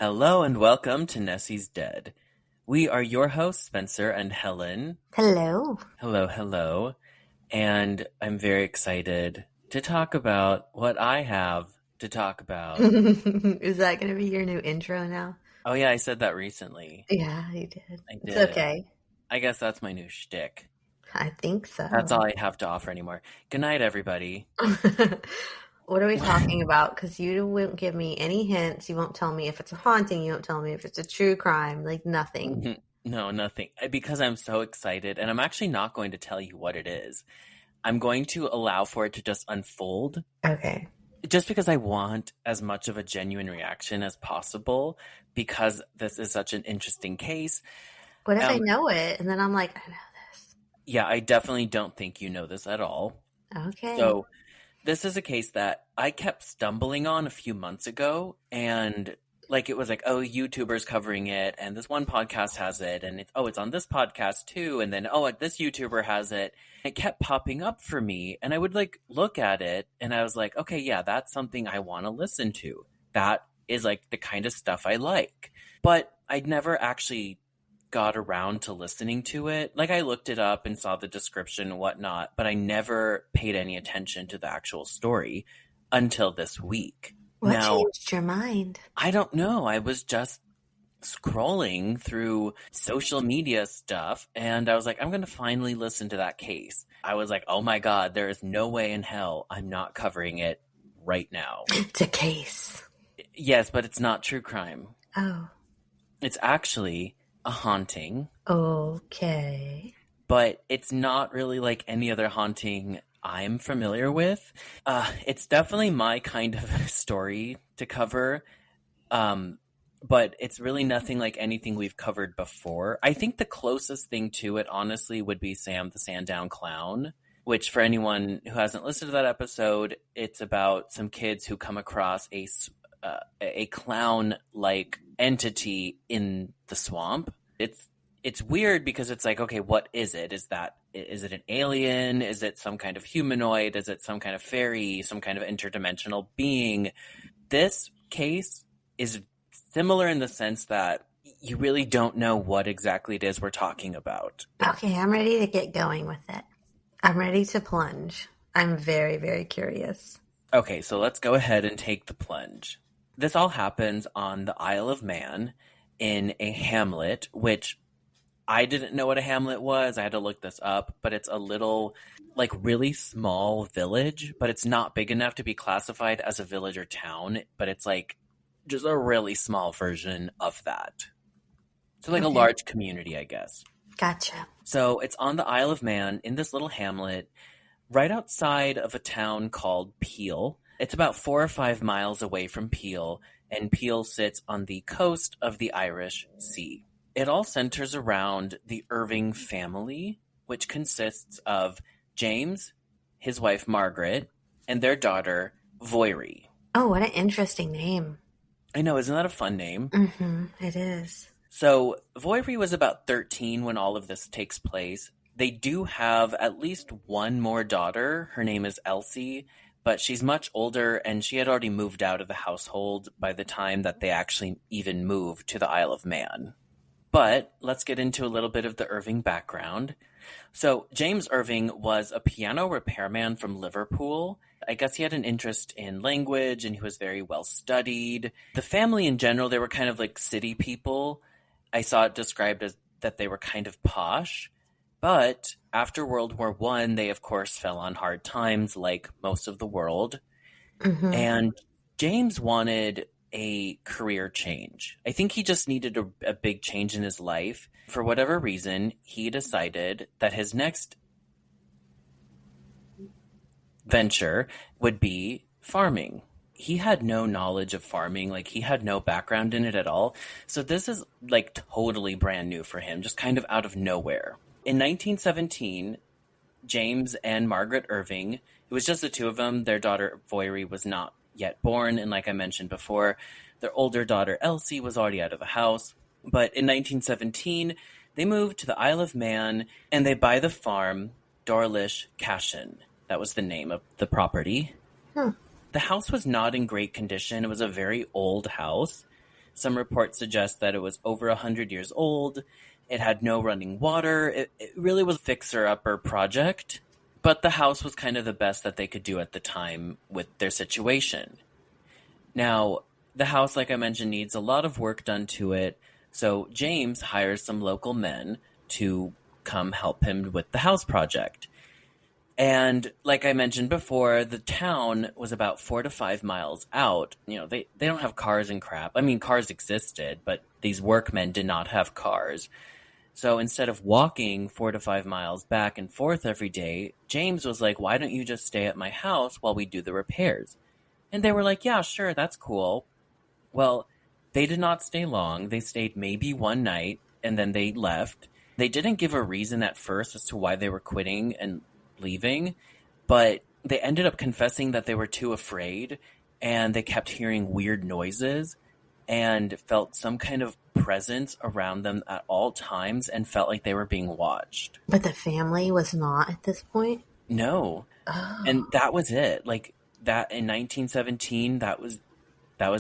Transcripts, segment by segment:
Hello and welcome to Nessie's Dead. We are your hosts, Spencer and Helen. Hello. Hello. And I'm very excited to talk about what I have to talk about. Is that going to be your new intro now? Oh yeah, I said that recently. Yeah, you did. I did. It's okay. I guess that's my new shtick. I think so. That's all I have to offer anymore. Good night, everybody. What are we talking about? Because you won't give me any hints. You won't tell me if it's a haunting. You won't tell me if it's a true crime. Like nothing. No, nothing. Because I'm so excited, and I'm actually not going to tell you what it is. I'm going to allow for it to just unfold. Okay. Just because I want as much of a genuine reaction as possible, because this is such an interesting case. What if I know it, and then I'm like, I know this? Yeah, I definitely don't think you know this at all. Okay. So this is a case that I kept stumbling on a few months ago, and it was like, oh, YouTubers covering it, and this one podcast has it, and it's on this podcast too, and then this YouTuber has it. It kept popping up for me, and I would look at it, and I was like, okay, yeah, that's something I want to listen to. That is the kind of stuff I like. But I'd never actually got around to listening to it. I looked it up and saw the description and whatnot, but I never paid any attention to the actual story until this week. What changed your mind? I don't know. I was just scrolling through social media stuff, and I was like, I'm going to finally listen to that case. I was like, oh my God, there is no way in hell I'm not covering it right now. It's a case. Yes, but it's not true crime. Oh. It's actually a haunting. Okay. But it's not really like any other haunting I'm familiar with. It's definitely my kind of story to cover. But it's really nothing like anything we've covered before. I think the closest thing to it, honestly, would be Sam the Sandown Clown, which for anyone who hasn't listened to that episode, it's about some kids who come across a clown-like entity in the swamp. It's weird because it's like, okay, what is it? Is it an alien? Is it some kind of humanoid? Is it some kind of fairy? Some kind of interdimensional being? This case is similar in the sense that you really don't know what exactly it is we're talking about. Okay, I'm ready to get going with it. I'm ready to plunge. I'm very, very curious. Okay, so let's go ahead and take the plunge. This all happens on the Isle of Man in a hamlet, which I didn't know what a hamlet was. I had to look this up, but it's a little, really small village, but it's not big enough to be classified as a village or town, but it's just a really small version of that. So a large community, I guess. Gotcha. So it's on the Isle of Man in this little hamlet right outside of a town called Peel. It's about 4 or 5 miles away from Peel, and Peel sits on the coast of the Irish Sea. It all centers around the Irving family, which consists of James, his wife Margaret, and their daughter Voiry. Oh, what an interesting name. I know, isn't that a fun name? Mm-hmm, it is. So Voiry was about 13 when all of this takes place. They do have at least one more daughter. Her name is Elsie, but she's much older, and she had already moved out of the household by the time that they actually even moved to the Isle of Man. But let's get into a little bit of the Irving background. So James Irving was a piano repairman from Liverpool. I guess he had an interest in language, and he was very well studied. The family in general, they were kind of like city people. I saw it described as that they were kind of posh. But after World War I, they of course fell on hard times like most of the world. Mm-hmm. And James wanted a career change. I think he just needed a big change in his life. For whatever reason, he decided that his next venture would be farming. He had no knowledge of farming, he had no background in it at all. So this is totally brand new for him, just kind of out of nowhere. In 1917, James and Margaret Irving, it was just the two of them. Their daughter Voiry was not yet born, and like I mentioned before, their older daughter Elsie was already out of the house. But in 1917, they moved to the Isle of Man, and they buy the farm Dorlish Cashin. That was the name of the property. Hmm. The house was not in great condition. It was a very old house. Some reports suggest that it was over 100 years old. It had no running water. It really was a fixer-upper project, but the house was kind of the best that they could do at the time with their situation. Now, the house, like I mentioned, needs a lot of work done to it, so James hires some local men to come help him with the house project. And like I mentioned before, the town was about 4 to 5 miles out. They don't have cars and crap. I mean, cars existed, but these workmen did not have cars. So instead of walking 4 to 5 miles back and forth every day, James was like, why don't you just stay at my house while we do the repairs? And they were like, yeah, sure, that's cool. Well, they did not stay long. They stayed maybe one night and then they left. They didn't give a reason at first as to why they were quitting and leaving, but they ended up confessing that they were too afraid and they kept hearing weird noises and felt some kind of presence around them at all times and felt like they were being watched. But the family was not at this point? No. Oh. And that was it. Like that in 1917, that was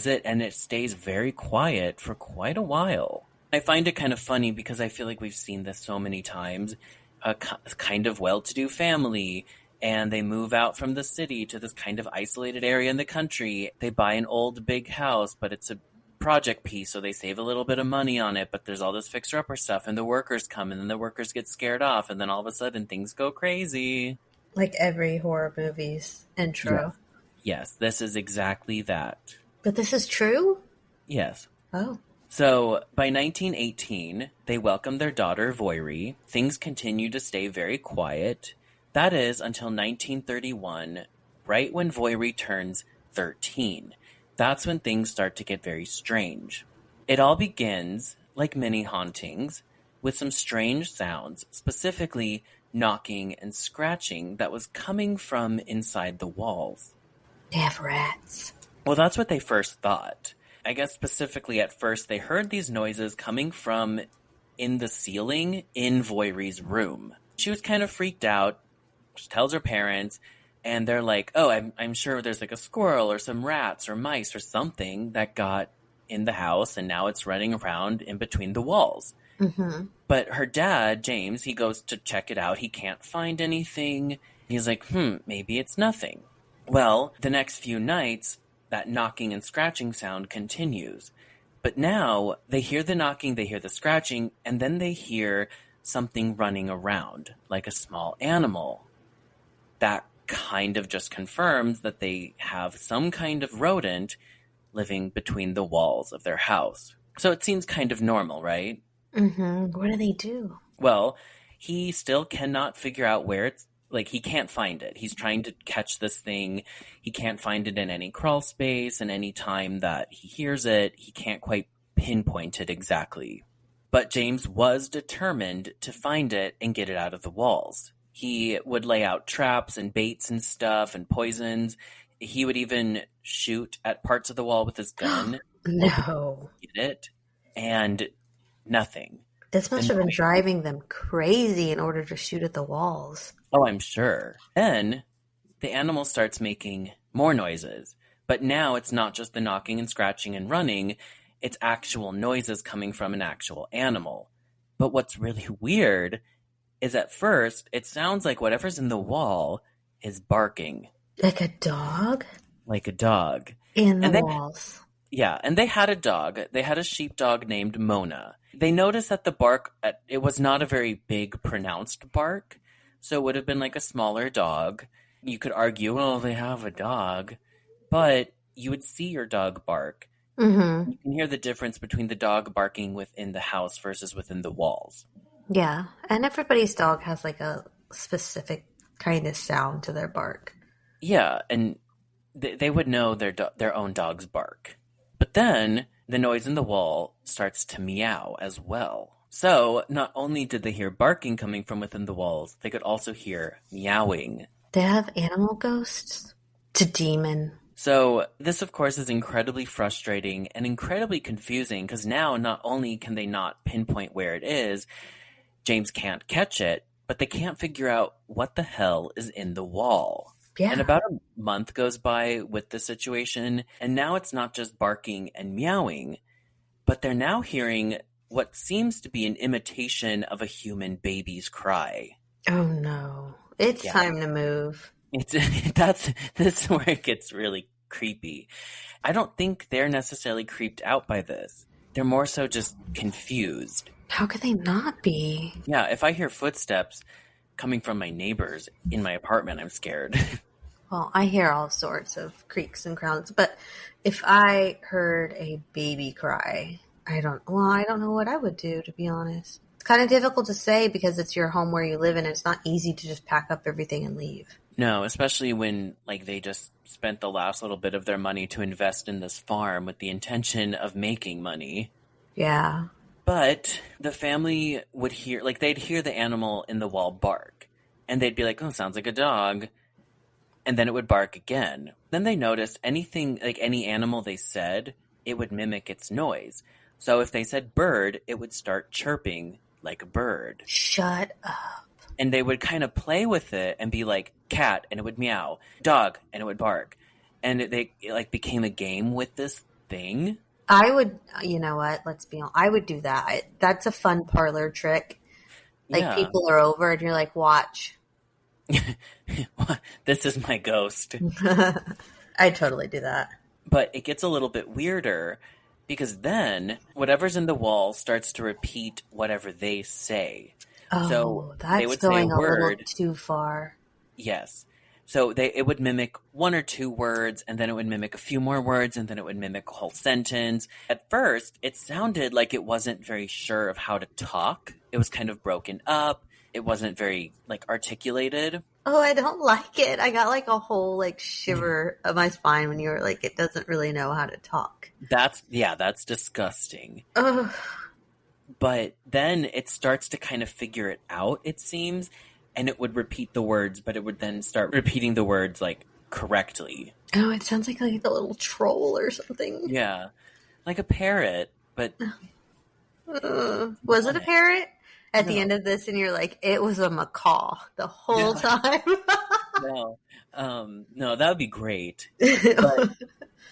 it. And it stays very quiet for quite a while. I find it kind of funny because I feel like we've seen this so many times. A kind of well-to-do family, and they move out from the city to this kind of isolated area in the country. They buy an old big house, but it's a project piece, so they save a little bit of money on it, but there's all this fixer-upper stuff, and the workers come, and then the workers get scared off, and then all of a sudden things go crazy. Like every horror movie's intro. Yes, this is exactly that. But this is true? Yes. Oh. So, by 1918, they welcomed their daughter, Voiri. Things continued to stay very quiet. That is, until 1931, right when Voiri turns 13. That's when things start to get very strange. It all begins, like many hauntings, with some strange sounds, specifically knocking and scratching that was coming from inside the walls. They have rats. Well, that's what they first thought. I guess specifically at first, they heard these noises coming from in the ceiling in Voiri's room. She was kind of freaked out. She tells her parents, and they're like, oh, I'm sure there's like a squirrel or some rats or mice or something that got in the house, and now it's running around in between the walls. Mm-hmm. But her dad, James, he goes to check it out. He can't find anything. He's like, maybe it's nothing. Well, the next few nights, that knocking and scratching sound continues. But now they hear the knocking, they hear the scratching, and then they hear something running around, like a small animal. That kind of just confirms that they have some kind of rodent living between the walls of their house. So it seems kind of normal, right? Mm-hmm. What do they do? Well, he still cannot figure out where it's, like, he can't find it. He's trying to catch this thing. He can't find it in any crawl space, and any time that he hears it, he can't quite pinpoint it exactly. But James was determined to find it and get it out of the walls. He would lay out traps and baits and stuff and poisons. He would even shoot at parts of the wall with his gun. No. Get it? And nothing. This must have been driving them crazy in order to shoot at the walls. Oh, I'm sure. Then the animal starts making more noises. But now it's not just the knocking and scratching and running. It's actual noises coming from an actual animal. But what's really weird is at first it sounds like whatever's in the wall is barking. Like a dog? Like a dog. In the walls. Yeah, and they had a dog. They had a sheepdog named Mona. They noticed that the bark, it was not a very big, pronounced bark, so it would have been like a smaller dog. You could argue, well, they have a dog, but you would see your dog bark. Mm-hmm. You can hear the difference between the dog barking within the house versus within the walls. Yeah, and everybody's dog has like a specific kind of sound to their bark. Yeah, and they would know their own dog's bark. But then the noise in the wall starts to meow as well. So not only did they hear barking coming from within the walls, they could also hear meowing. They have animal ghosts? It's a demon. So this, of course, is incredibly frustrating and incredibly confusing because now not only can they not pinpoint where it is, James can't catch it, but they can't figure out what the hell is in the wall. Yeah. And about a month goes by with the situation, and now it's not just barking and meowing. but they're now hearing what seems to be an imitation of a human baby's cry. Oh no. It's Yeah. time to move. This is where it gets really creepy. I don't think they're necessarily creeped out by this. They're more so just confused. How could they not be? Yeah, if I hear footsteps coming from my neighbors in my apartment, I'm scared. Well, I hear all sorts of creaks and crowns, but if I heard a baby cry, I don't know what I would do, to be honest. It's kind of difficult to say because it's your home where you live and it's not easy to just pack up everything and leave. No, especially when like they just spent the last little bit of their money to invest in this farm with the intention of making money. Yeah. But the family would hear, like they'd hear the animal in the wall bark, and they'd be like, oh, sounds like a dog. And then it would bark again. Then they noticed anything, like any animal they said, it would mimic its noise. So if they said bird, it would start chirping like a bird. Shut up. And they would kind of play with it and be like cat, and it would meow, dog, and it would bark. And it like became a game with this thing. I would, you know what? Let's be honest. I would do that. That's a fun parlor trick. Like Yeah. people are over and you're like, watch. This is my ghost. I'd totally do that. But it gets a little bit weirder because then whatever's in the wall starts to repeat whatever they say. Oh, So they that's would say going a a little word. too far. Yes. So it would mimic one or two words, and then it would mimic a few more words, and then it would mimic a whole sentence. At first, it sounded like it wasn't very sure of how to talk. It was kind of broken up. It wasn't very like articulated. Oh, I don't like it. I got like a whole like shiver up my spine when you were like, it doesn't really know how to talk. That's disgusting. Ugh. But then it starts to kind of figure it out, it seems, and it would repeat the words, but it would then start repeating the words like correctly. Oh, it sounds like a little troll or something. Yeah. Like a parrot, but Was it a parrot? At the end of this, and you're like, it was a macaw the whole time. no. No, that would be great. But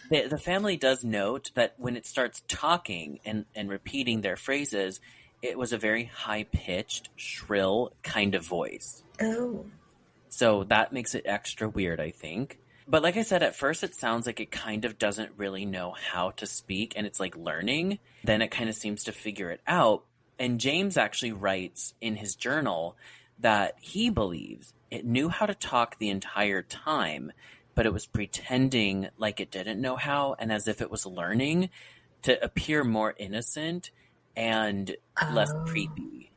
the family does note that when it starts talking and repeating their phrases, it was a very high-pitched, shrill kind of voice. Oh. So that makes it extra weird, I think. But like I said, at first it sounds like it kind of doesn't really know how to speak, and it's like learning. Then it kind of seems to figure it out. And James actually writes in his journal that he believes it knew how to talk the entire time, but it was pretending like it didn't know how, and as if it was learning to appear more innocent and less creepy.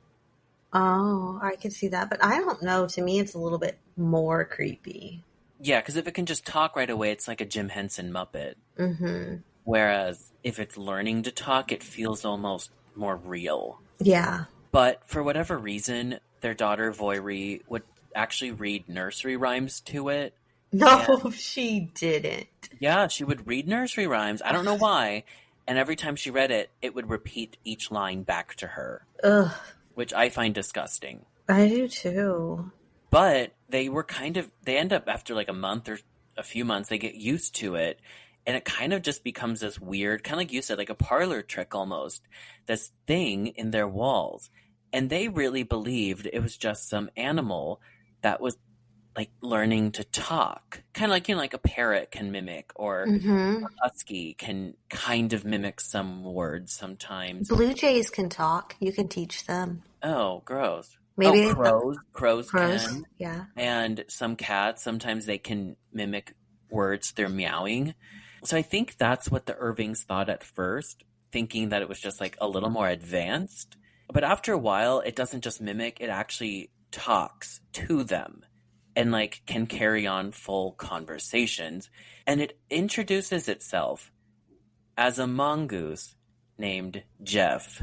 Oh, I can see that. But I don't know. To me, it's a little bit more creepy. Yeah, because if it can just talk right away, it's like a Jim Henson Muppet. Mm-hmm. Whereas if it's learning to talk, it feels almost more real. Yeah. But for whatever reason, their daughter Voiri would actually read nursery rhymes to it. No, she didn't. Yeah, she would read nursery rhymes. I don't know why. And every time she read it, it would repeat each line back to her. Ugh. Which I find disgusting. I do too. But they end up after like a month or a few months, they get used to it. And it kind of just becomes this weird, kind of like you said, like a parlor trick almost, this thing in their walls. And they really believed it was just some animal that was like learning to talk. Kind of like, like a parrot can mimic, or a husky can kind of mimic some words sometimes. Blue jays can talk. You can teach them. Oh, gross. Maybe crows can. Yeah. And some cats, sometimes they can mimic words through meowing. So I think that's what the Irvings thought at first, thinking that it was just like a little more advanced. But after a while, it doesn't just mimic, it actually talks to them and like can carry on full conversations. And it introduces itself as a mongoose named Gef.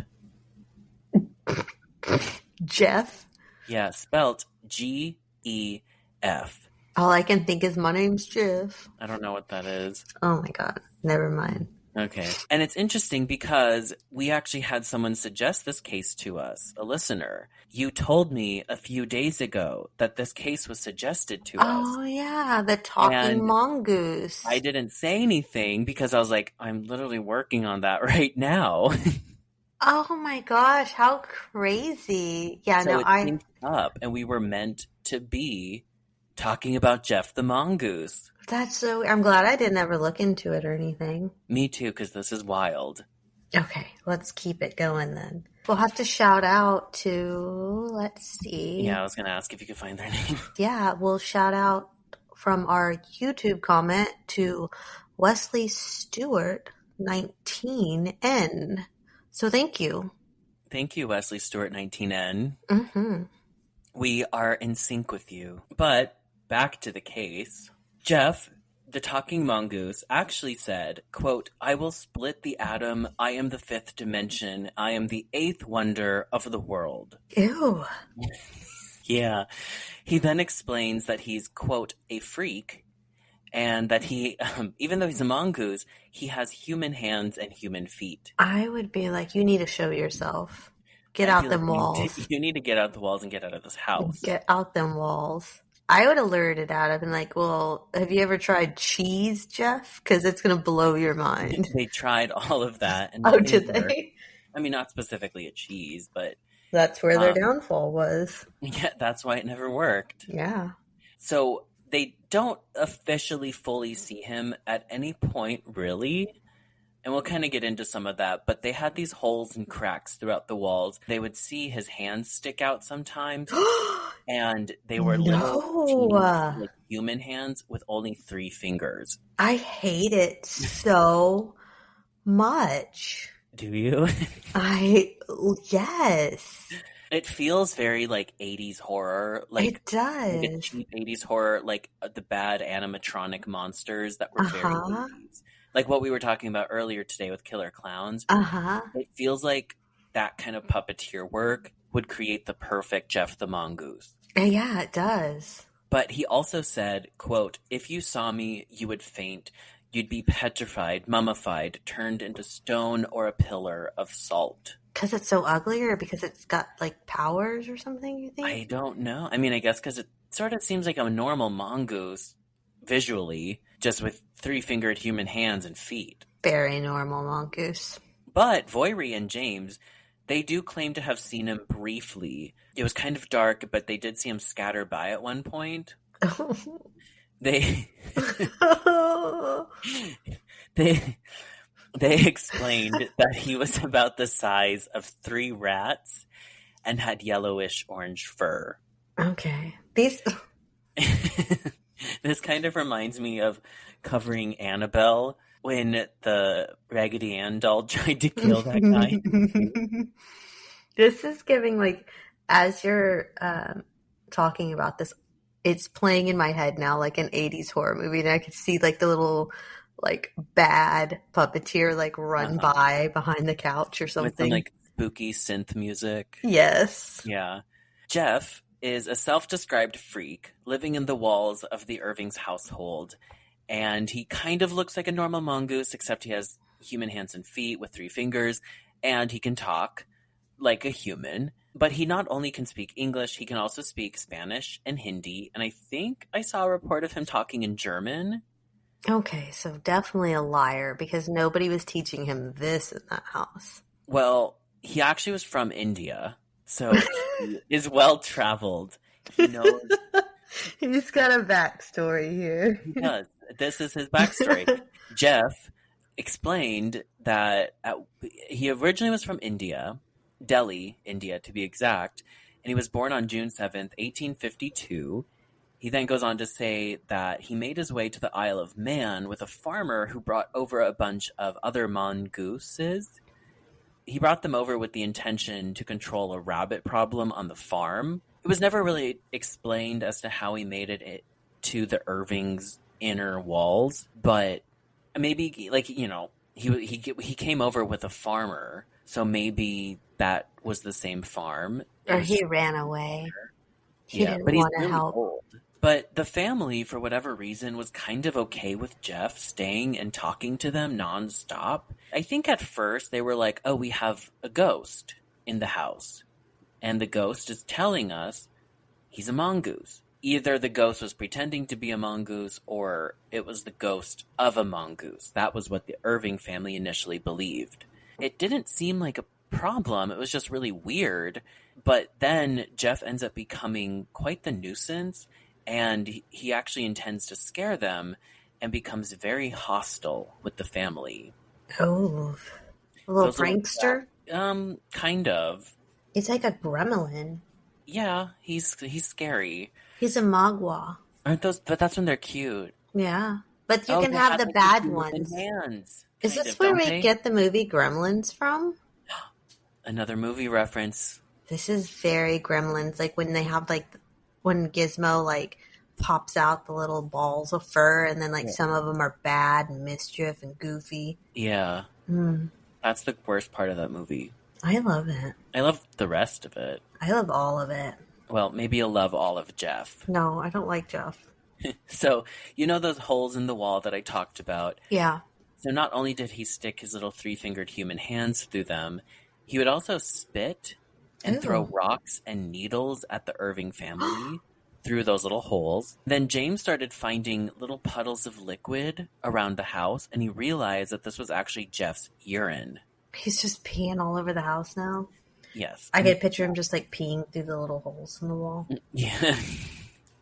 Gef? Yeah, spelt G-E-F. All I can think is my name's Gef. I don't know what that is. Oh my god. Never mind. Okay. And it's interesting because we actually had someone suggest this case to us, a listener. You told me a few days ago that this case was suggested to us. Oh yeah, the talking And I mongoose. didn't say anything because I was like, I'm literally working on that right now. Oh my gosh, how crazy. Yeah, So no, it synced up and we were meant to be talking about Gef the Mongoose. that's so, I'm glad I didn't ever look into it or anything. Me too, because this is wild. Okay, let's keep it going then. We'll have to shout out to, let's Yeah, see. I was going to ask if you could find their name. Yeah, we'll shout out from our YouTube comment to Wesley Stewart 19N. So thank you. Thank you, Wesley Stewart 19N. Mm-hmm. We are in sync with you. But back to the case. Gef, the talking mongoose, actually said, quote, I will split the atom. I am the fifth dimension. I am the eighth wonder of the world. Ew. Yeah. He then explains that he's, quote, a freak, and that he, even though he's a mongoose, he has human hands and human feet. I would be like, you need to show yourself. Get I'd out be them like, walls. you need to get out the walls and get out of this house. Get out them walls. I would have lured it out. I've been like, well, have you ever tried cheese, Gef? Because it's going to blow your mind. They tried all of that. And Oh, nothing did worked. they? I mean, not specifically a cheese, but That's where their downfall was. yeah, that's why it never worked. Yeah. So they don't officially fully see him at any point, really. And we'll kind of get into some of that. But they had these holes and cracks throughout the walls. They would see his hands stick out sometimes. And they were little No. like human hands with only 3 fingers. I hate it so much. Do you? Yes. It feels very like 80s horror. Like It does. a cheap 80s horror, like the bad animatronic monsters that were very Uh-huh. 80s. Like what we were talking about earlier today with Killer Clowns. Uh-huh. It feels like that kind of puppeteer work would create the perfect Gef the Mongoose. Yeah, it does. But he also said, quote, if you saw me, you would faint. You'd be petrified, mummified, turned into stone or a pillar of salt. Because it's so ugly or because it's got like powers or something, you think? I don't know. I mean, I guess because it sort of seems like a normal mongoose visually, just with 3-fingered human hands and feet. Very normal mongoose. But Voiry and James, they do claim to have seen him briefly. It was kind of dark, but they did see him scatter by at one point. They they explained that he was about the size of 3 rats and had yellowish orange fur. Okay. These This kind of reminds me of covering Annabelle when the Raggedy Ann doll tried to kill that guy. This is giving like as you're talking about this, it's playing in my head now like an 80s horror movie, and I could see like the little like bad puppeteer like run by behind the couch or something. With some like spooky synth music. Yes. Yeah. Gef is a self-described freak living in the walls of the Irving's household. And he kind of looks like a normal mongoose, except he has human hands and feet with 3 fingers, and he can talk like a human. But he not only can speak English, he can also speak Spanish and Hindi. And I think I saw a report of him talking in German. Okay, so definitely a liar because nobody was teaching him this in that house. Well, he actually was from India, so he is well-traveled. He knows. He's got a backstory here. He does. This is his backstory. Gef explained that he originally was from India, Delhi, India to be exact, and he was born on June 7th, 1852. He then goes on to say that he made his way to the Isle of Man with a farmer who brought over a bunch of other mongooses. He brought them over with the intention to control a rabbit problem on the farm. It was never really explained as to how he made it to the Irving's inner walls, but maybe, like, you know, he came over with a farmer, so maybe that was the same farm. Or he ran away. He didn't but he's want to really help. old. But the family, for whatever reason, was kind of okay with Gef staying and talking to them nonstop. I think at first they were like, oh, we have a ghost in the house. And the ghost is telling us he's a mongoose. Either the ghost was pretending to be a mongoose or it was the ghost of a mongoose. That was what the Irving family initially believed. It didn't seem like a problem. It was just really weird. But then Gef ends up becoming quite the nuisance, and he actually intends to scare them and becomes very hostile with the family. Oh, a little Those little prankster. kind of. He's like a gremlin. Yeah, he's scary. He's a mogwai. Aren't those? But that's when they're cute. Yeah, but you Oh, can they have have the like the bad human ones. hands, Is kind this of, where don't we they? get the movie Gremlins from? Another movie reference. This is very Gremlins, like when they have like when Gizmo like pops out the little balls of fur, and then like Yeah. some of them are bad and mischief and goofy. Yeah, Mm, that's the worst part of that movie. I love it. I love the rest of it. I love all of it. Well, maybe you'll love all of Gef. No, I don't like Jeff. So, you know those holes in the wall that I talked about? Yeah. So not only did he stick his little three-fingered human hands through them, he would also spit and throw Ew. rocks and needles at the Irving family through those little holes. Then James started finding little puddles of liquid around the house, and he realized that this was actually Jeff's urine. He's just peeing all over the house now. Yes. I could picture him just like peeing through the little holes in the wall. Yeah.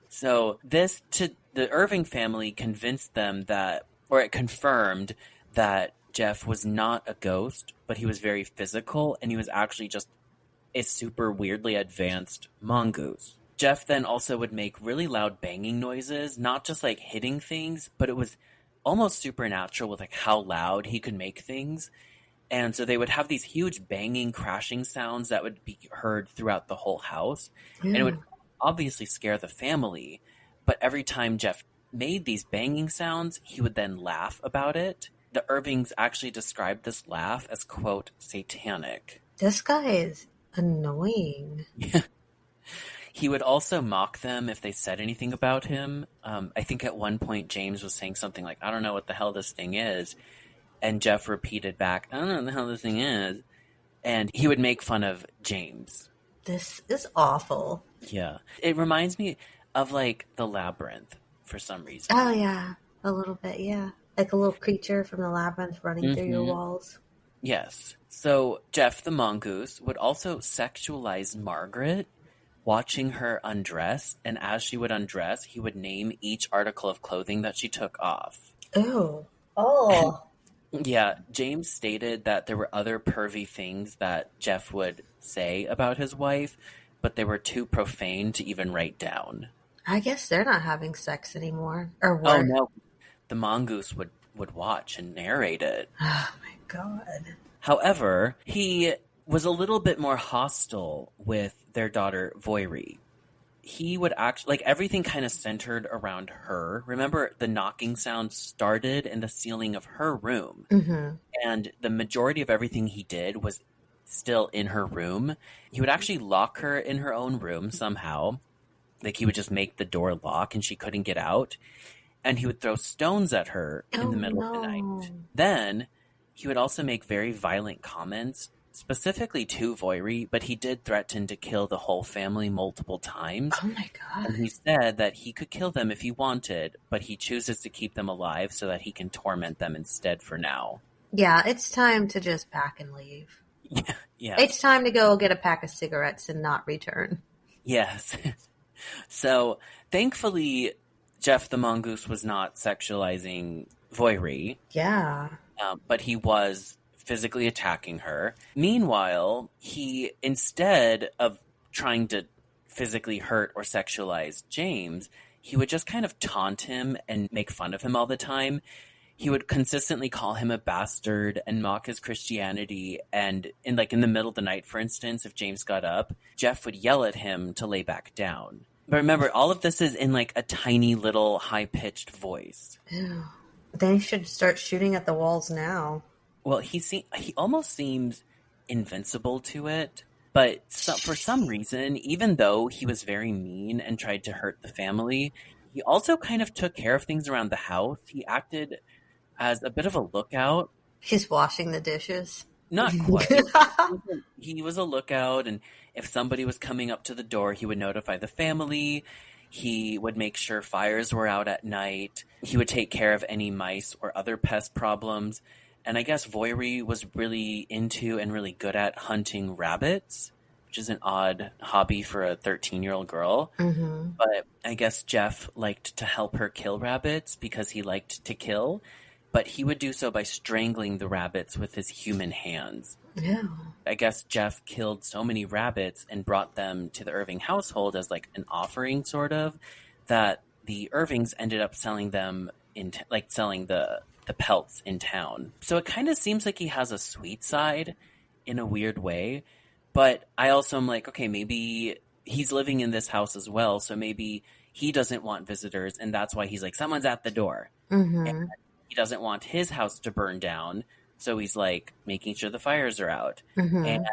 So this, to the Irving family, convinced them that, or it confirmed that Gef was not a ghost, but he was very physical, and he was actually just a super weirdly advanced mongoose. Gef then also would make really loud banging noises, not just like hitting things, but it was almost supernatural with like how loud he could make things. And so they would have these huge banging, crashing sounds that would be heard throughout the whole house. And it would Ew. obviously scare the family. But every time Gef made these banging sounds, he would then laugh about it. The Irvings actually described this laugh as, quote, satanic. This guy is annoying. He would also mock them if they said anything about him. I think at one point James was saying something like, I don't know what the hell this thing is. And Gef repeated back, I don't know what the hell this thing is. And he would make fun of James. This is awful. Yeah. It reminds me of like the Labyrinth for some reason. Oh, yeah. A little bit, yeah. Like a little creature from the labyrinth running through your Mhm. walls. Yes. So Gef the mongoose would also sexualize Margaret, watching her undress. And as she would undress, he would name each article of clothing that she took off. Ew. Oh. Yeah, James stated that there were other pervy things that Gef would say about his wife, but they were too profane to even write down. I guess they're not having sex anymore. Or Oh were. no, the mongoose would watch and narrate it. Oh, my God. However, he was a little bit more hostile with their daughter Voiri. He would actually, like, everything kind of centered around her. Remember, the knocking sound started in the ceiling of her room, Mm-hmm. and the majority of everything he did was still in her room. He would actually lock her in her own room somehow. Like, he would just make the door lock and she couldn't get out. And he would throw stones at her in the middle of the night. Then he would also make very violent comments, specifically to Voiri, but he did threaten to kill the whole family multiple times. Oh, my And God. he said that he could kill them if he wanted, but he chooses to keep them alive so that he can torment them instead for now. Yeah, it's time to just pack and leave. Yeah. It's time to go get a pack of cigarettes and not return. Yes. So, thankfully, Gef the mongoose was not sexualizing Voiri, Yeah. but he was physically attacking her. Meanwhile, he, instead of trying to physically hurt or sexualize James, he would just kind of taunt him and make fun of him all the time. He would consistently call him a bastard and mock his Christianity. And in the middle of the night, for instance, if James got up, Gef would yell at him to lay back down. But remember, all of this is in like a tiny little high-pitched voice. Ew. They should start shooting at the walls now. Well, he almost seems invincible to it. But for some reason, even though he was very mean and tried to hurt the family, he also kind of took care of things around the house. He acted as a bit of a lookout. She's washing the dishes. Not quite. He was a lookout, and if somebody was coming up to the door, he would notify the family. He would make sure fires were out at night. He would take care of any mice or other pest problems. And I guess Voiry was really into and really good at hunting rabbits, which is an odd hobby for a 13-year-old girl. Mm-hmm. But I guess Gef liked to help her kill rabbits because he liked to kill. But he would do so by strangling the rabbits with his human hands. Yeah. I guess Gef killed so many rabbits and brought them to the Irving household as like an offering, sort of, that the Irvings ended up selling them selling the pelts in town. So it kind of seems like he has a sweet side in a weird way. But I also am like, okay, maybe he's living in this house as well. So maybe he doesn't want visitors. And that's why he's like, someone's at the door. Mm-hmm. And he doesn't want his house to burn down. So he's like making sure the fires are out. Mm-hmm. And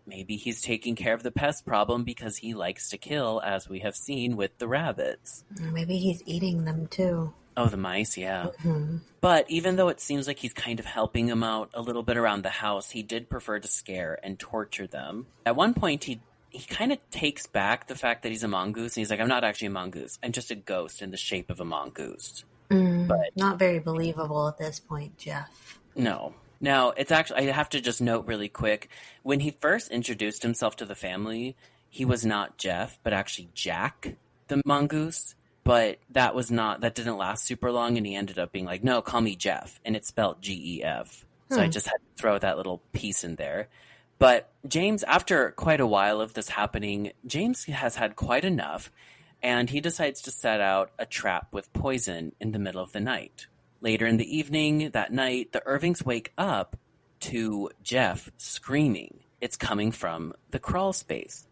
maybe he's taking care of the pest problem because he likes to kill, as we have seen with the rabbits. Maybe he's eating them too. Oh, the mice, yeah. Mm-hmm. But even though it seems like he's kind of helping them out a little bit around the house, he did prefer to scare and torture them. At one point, he kind of takes back the fact that he's a mongoose, and he's like, I'm not actually a mongoose. I'm just a ghost in the shape of a mongoose. But not very believable at this point, Gef. No. Now, it's actually, I have to just note really quick, when he first introduced himself to the family, he was not Gef, but actually Jack, the mongoose. But that didn't last super long, and he ended up being like, no, call me Gef, and it's spelled Gef. So I just had to throw that little piece in there. But James, after quite a while of this happening, James has had quite enough, and he decides to set out a trap with poison in the middle of the night. Later in the evening, that night, the Irvings wake up to Gef screaming. It's coming from the crawl space.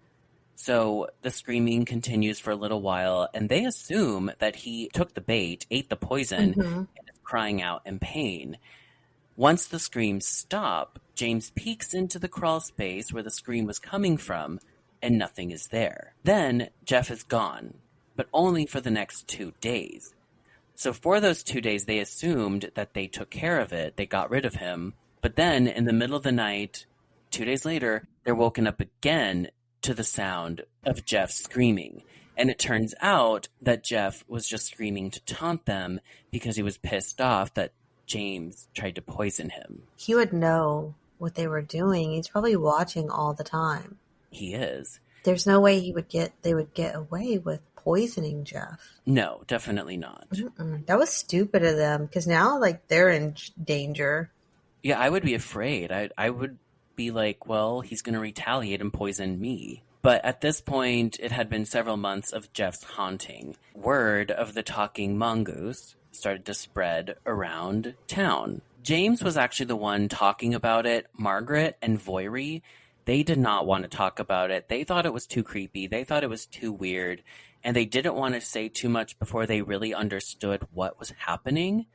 So the screaming continues for a little while, and they assume that he took the bait, ate the poison, and is crying out in pain. Once the screams stop, James peeks into the crawl space where the scream was coming from, and nothing is there. Then Gef is gone, but only for the next 2 days. So for those 2 days, they assumed that they took care of it, they got rid of him, but then in the middle of the night, 2 days later, they're woken up again to the sound of Gef screaming. And it turns out that Gef was just screaming to taunt them because he was pissed off that James tried to poison him. He would know what they were doing. He's probably watching all the time. He is. There's no way they would get away with poisoning Gef. No, definitely not. That was stupid of them, because now, like, they're in danger. Yeah, I would be afraid. I would be like, well, he's going to retaliate and poison me. But at this point, it had been several months of Gef's haunting. Word of the talking mongoose started to spread around town. James was actually the one talking about it. Margaret and Voiry, they did not want to talk about it. They thought it was too creepy. They thought it was too weird. And they didn't want to say too much before they really understood what was happening.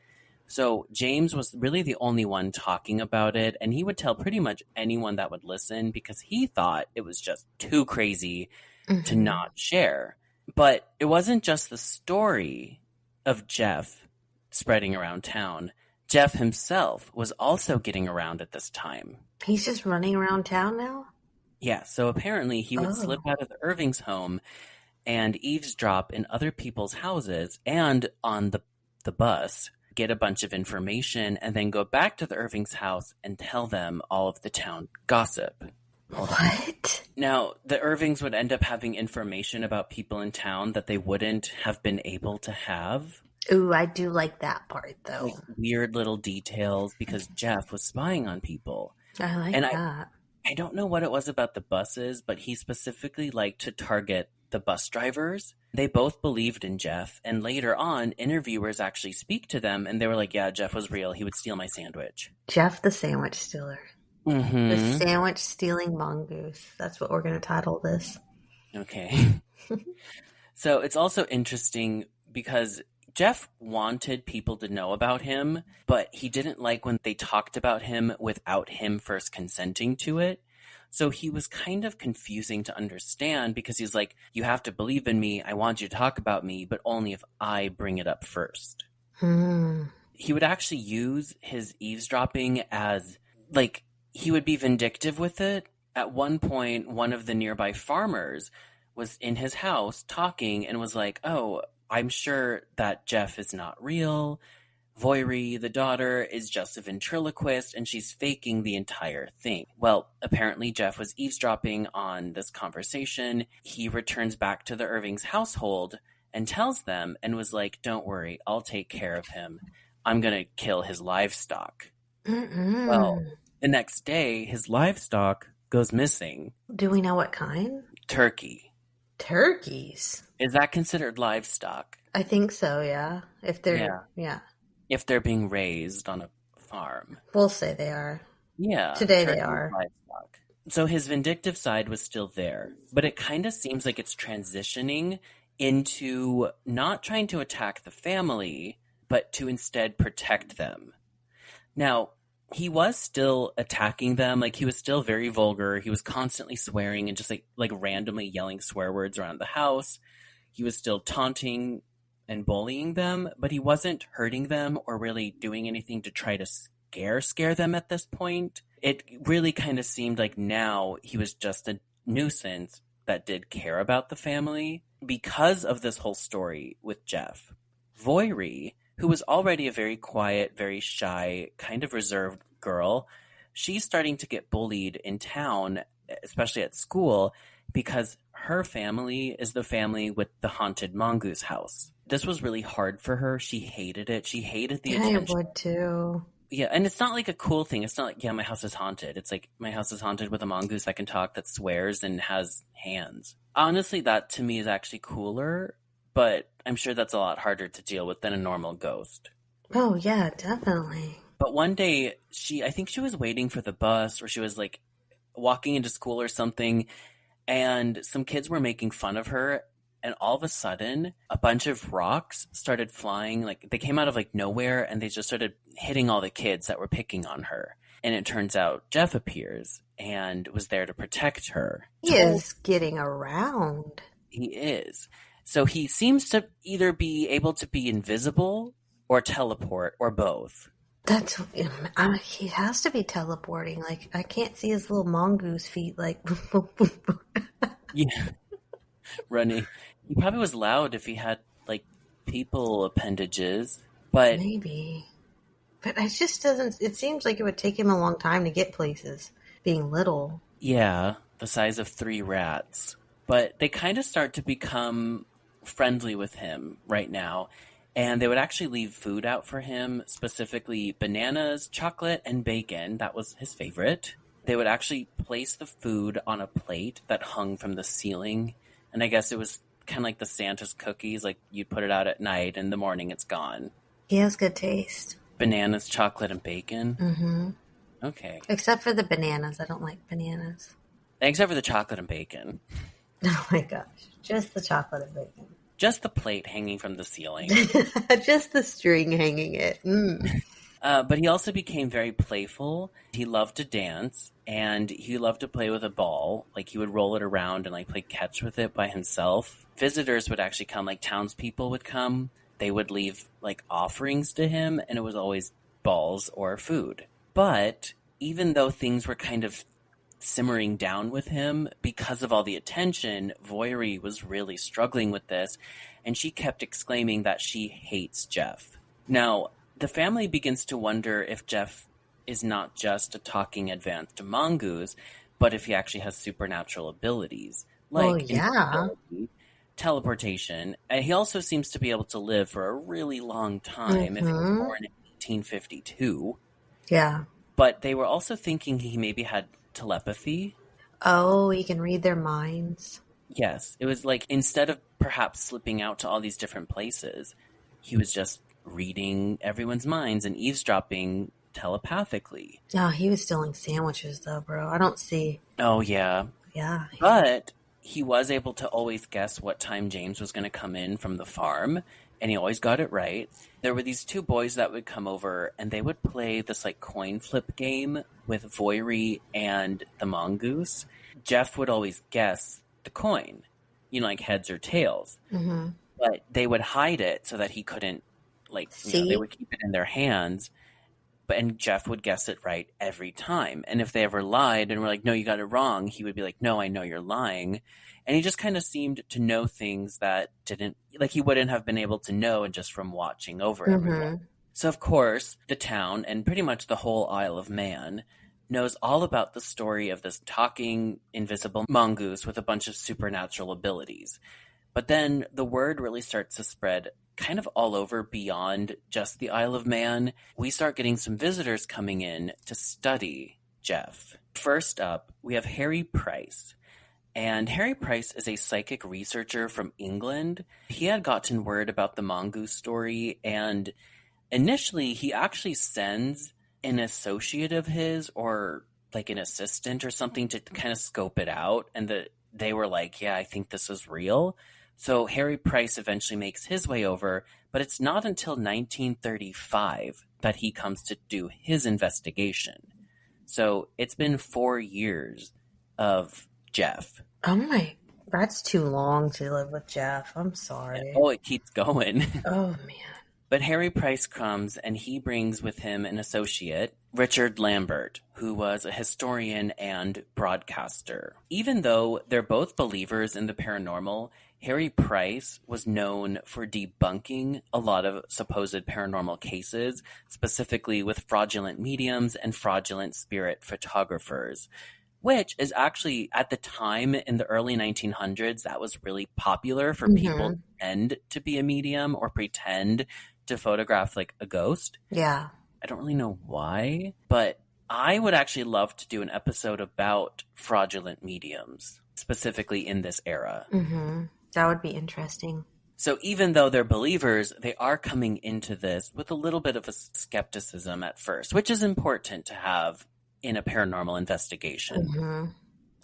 So James was really the only one talking about it, and he would tell pretty much anyone that would listen because he thought it was just too crazy to not share. But it wasn't just the story of Gef spreading around town. Gef himself was also getting around at this time. He's just running around town now? Yeah, so apparently he would slip out of the Irving's home and eavesdrop in other people's houses and on the bus, get a bunch of information, and then go back to the Irving's house and tell them all of the town gossip. What? Now, the Irvings would end up having information about people in town that they wouldn't have been able to have. Ooh, I do like that part, though. Like weird little details because Gef was spying on people. I like that. I don't know what it was about the buses, but he specifically liked to target the bus drivers. They both believed in Gef, and later on, interviewers actually speak to them, and they were like, yeah, Gef was real. He would steal my sandwich. Gef the sandwich stealer. Mm-hmm. The sandwich stealing mongoose. That's what we're going to title this. Okay. So it's also interesting because Gef wanted people to know about him, but he didn't like when they talked about him without him first consenting to it. So he was kind of confusing to understand because he's like, you have to believe in me. I want you to talk about me, but only if I bring it up first. Hmm. He would actually use his eavesdropping as, like, he would be vindictive with it. At one point, one of the nearby farmers was in his house talking and was like, oh, I'm sure that Gef is not real. Voiri, the daughter, is just a ventriloquist and she's faking the entire thing. Well, apparently Gef was eavesdropping on this conversation. He returns back to the Irving's household and tells them and was like, don't worry, I'll take care of him. I'm going to kill his livestock. Well, Mm-mm. the next day, his livestock goes missing. Do we know what kind? Turkey. Turkeys. Is that considered livestock? I think so, yeah. If they're, Yeah. If they're being raised on a farm. We'll say they are. Yeah. Today they turkey are. Livestock. So his vindictive side was still there, but it kind of seems like it's transitioning into not trying to attack the family, but to instead protect them. Now, he was still attacking them. Like, he was still very vulgar. He was constantly swearing and just like randomly yelling swear words around the house. He was still taunting and bullying them, but he wasn't hurting them or really doing anything to try to scare them at this point. It really kind of seemed like now he was just a nuisance that did care about the family because of this whole story with Gef. Voiri, who was already a very quiet, very shy, kind of reserved girl, she's starting to get bullied in town, especially at school, because her family is the family with the haunted mongoose house. This was really hard for her. She hated it. She hated the attention. I would too. Yeah, and it's not like a cool thing. It's not like, yeah, my house is haunted. It's like, my house is haunted with a mongoose that can talk, that swears, and has hands. Honestly, that to me is actually cooler, but I'm sure that's a lot harder to deal with than a normal ghost. Oh, yeah, definitely. But one day, I think she was waiting for the bus, or she was like walking into school or something, and some kids were making fun of her, and all of a sudden, a bunch of rocks started flying. Like, they came out of like nowhere, and they just started hitting all the kids that were picking on her. And it turns out Gef appears and was there to protect her. He is getting around. He is. So he seems to either be able to be invisible or teleport or both. That's he has to be teleporting. Like, I can't see his little mongoose feet. Like, Yeah, running. He probably was loud if he had like people appendages, but maybe. But it just doesn't. It seems like it would take him a long time to get places, being little. yeah, the size of 3 rats. But they kind of start to become friendly with him right now. And they would actually leave food out for him, specifically bananas, chocolate, and bacon. That was his favorite. They would actually place the food on a plate that hung from the ceiling. And I guess it was kind of like the Santa's cookies. Like, you put it out at night, and in the morning it's gone. He has good taste. Bananas, chocolate, and bacon? Mm-hmm. Okay. Except for the bananas. I don't like bananas. Except for the chocolate and bacon. Oh my gosh. Just the chocolate and bacon. Just the plate hanging from the ceiling. Just the string hanging it. But he also became very playful. He loved to dance, and he loved to play with a ball. Like, he would roll it around and like play catch with it by himself. Visitors would actually come, like townspeople would come. They would leave like offerings to him, and it was always balls or food. But even though things were kind of simmering down with him because of all the attention, Voiri was really struggling with this, and she kept exclaiming that she hates Gef. Now, the family begins to wonder if Gef is not just a talking advanced mongoose, but if he actually has supernatural abilities, like invisibility, teleportation. And he also seems to be able to live for a really long time if he was born in 1852. Yeah. But they were also thinking he maybe had telepathy. Oh, he can read their minds. Yes. It was like, instead of perhaps slipping out to all these different places, he was just reading everyone's minds and eavesdropping telepathically. No, he was stealing sandwiches though, bro. I don't see. Oh, yeah. Yeah. But he was able to always guess what time James was going to come in from the farm. and he always got it right. There were these two boys that would come over, and they would play this like coin flip game with Voiri and the mongoose. Gef would always guess the coin, like heads or tails. Mm-hmm. But they would hide it so that he couldn't, they would keep it in their hands. And Gef would guess it right every time. And if they ever lied and were like, no, you got it wrong, he would be like, no, I know you're lying. And he just kind of seemed to know things that he wouldn't have been able to know just from watching over everyone. So, of course, the town and pretty much the whole Isle of Man knows all about the story of this talking, invisible mongoose with a bunch of supernatural abilities. But then the word really starts to spread kind of all over beyond just the Isle of Man. We start getting some visitors coming in to study Gef. First up, we have Harry Price. And Harry Price is a psychic researcher from England. He had gotten word about the mongoose story, and initially he actually sends an associate of his or like an assistant or something to kind of scope it out. And they were like, yeah, I think this is real. So Harry Price eventually makes his way over, but it's not until 1935 that he comes to do his investigation. So it's been 4 years of Gef. Oh my, that's too long to live with Gef. I'm sorry. Oh, it keeps going. Oh man. But Harry Price comes and he brings with him an associate, Richard Lambert, who was a historian and broadcaster. Even though they're both believers in the paranormal, Harry Price was known for debunking a lot of supposed paranormal cases, specifically with fraudulent mediums and fraudulent spirit photographers, which is actually, at the time in the early 1900s, that was really popular for people to pretend to be a medium or pretend to photograph like a ghost. Yeah. I don't really know why, but I would actually love to do an episode about fraudulent mediums, specifically in this era. Mm-hmm. That would be interesting. So even though they're believers, they are coming into this with a little bit of a skepticism at first, which is important to have in a paranormal investigation. Mm-hmm.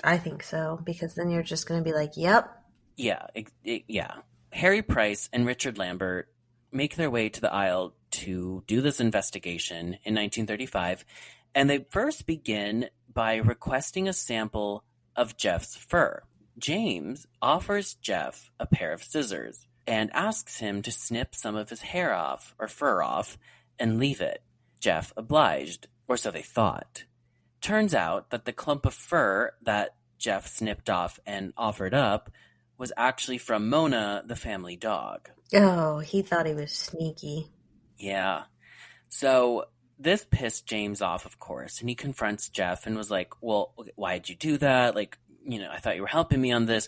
I think so, because then you're just going to be like, yep. Yeah, yeah. Harry Price and Richard Lambert make their way to the Isle to do this investigation in 1935, and they first begin by requesting a sample of Gef's fur. James offers Gef a pair of scissors and asks him to snip some of his hair off, or fur off, and leave it. Gef obliged, or so they thought. Turns out that the clump of fur that Gef snipped off and offered up was actually from Mona, the family dog. Oh, he thought he was sneaky. Yeah. So this pissed James off, of course, and he confronts Gef and was like, well, why'd you do that? I thought you were helping me on this.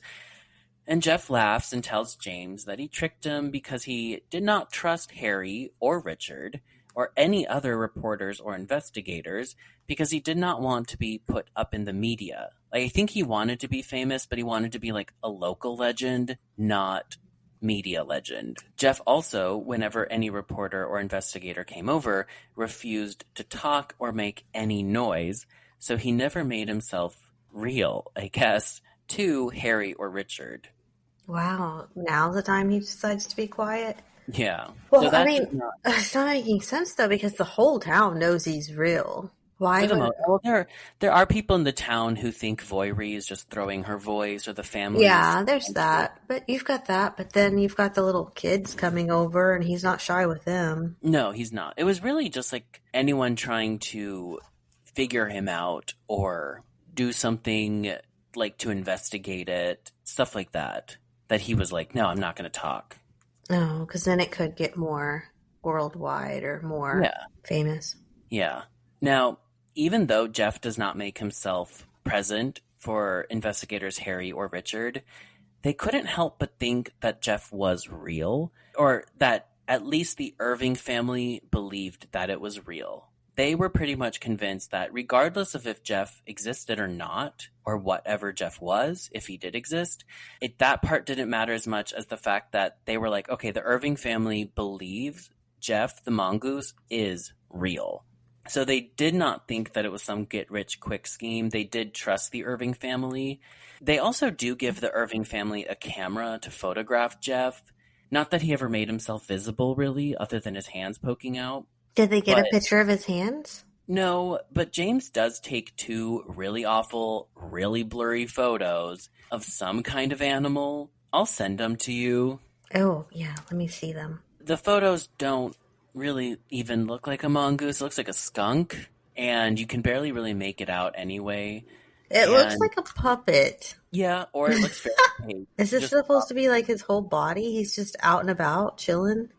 And Gef laughs and tells James that he tricked him because he did not trust Harry or Richard or any other reporters or investigators because he did not want to be put up in the media. I think he wanted to be famous, but he wanted to be like a local legend, not media legend. Gef also, whenever any reporter or investigator came over, refused to talk or make any noise, so he never made himself real, I guess, to Harry or Richard. Wow. Now's the time he decides to be quiet? Yeah. Well, so it's not making sense, though, because the whole town knows he's real. Why? Well, there are people in the town who think Voiri is just throwing her voice, or the family. Yeah, there's that. But you've got that. But then you've got the little kids coming over, and he's not shy with them. No, he's not. It was really just like anyone trying to figure him out or do something like to investigate it, stuff like that. That he was like, no, I'm not going to talk. No, because then it could get more worldwide or more famous. Yeah. Now, even though Gef does not make himself present for investigators Harry or Richard, they couldn't help but think that Gef was real, or that at least the Irving family believed that it was real. They were pretty much convinced that regardless of if Gef existed or not, or whatever Gef was, if he did exist, that part didn't matter as much as the fact that they were like, okay, the Irving family believes Gef the mongoose is real. So they did not think that it was some get-rich-quick scheme. They did trust the Irving family. They also do give the Irving family a camera to photograph Gef, Not that he ever made himself visible, really, other than his hands poking out. Did they get But a picture of his hands? no, but James does take two really awful, really blurry photos of some kind of animal. I'll send them to you. Oh, yeah, let me see them. The photos don't really even look like a mongoose. It looks like a skunk, and you can barely really make it out anyway. It looks And like a puppet. yeah, or it looks very fake. Is this Just, supposed to be like his whole body? He's just out and about, chilling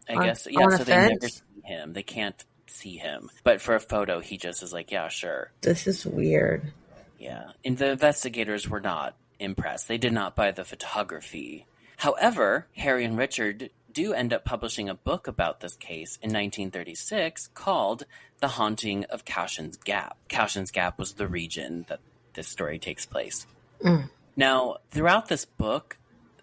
I on, guess, yeah, on a so they never fence? see him. They can't see him. But for a photo, he just is like, yeah, sure. This is weird. Yeah. And the investigators were not impressed. They did not buy the photography. However, Harry and Richard do end up publishing a book about this case in 1936 called The Haunting of Cashin's Gap. Cashin's Gap was the region that this story takes place. Mm. Now, throughout this book,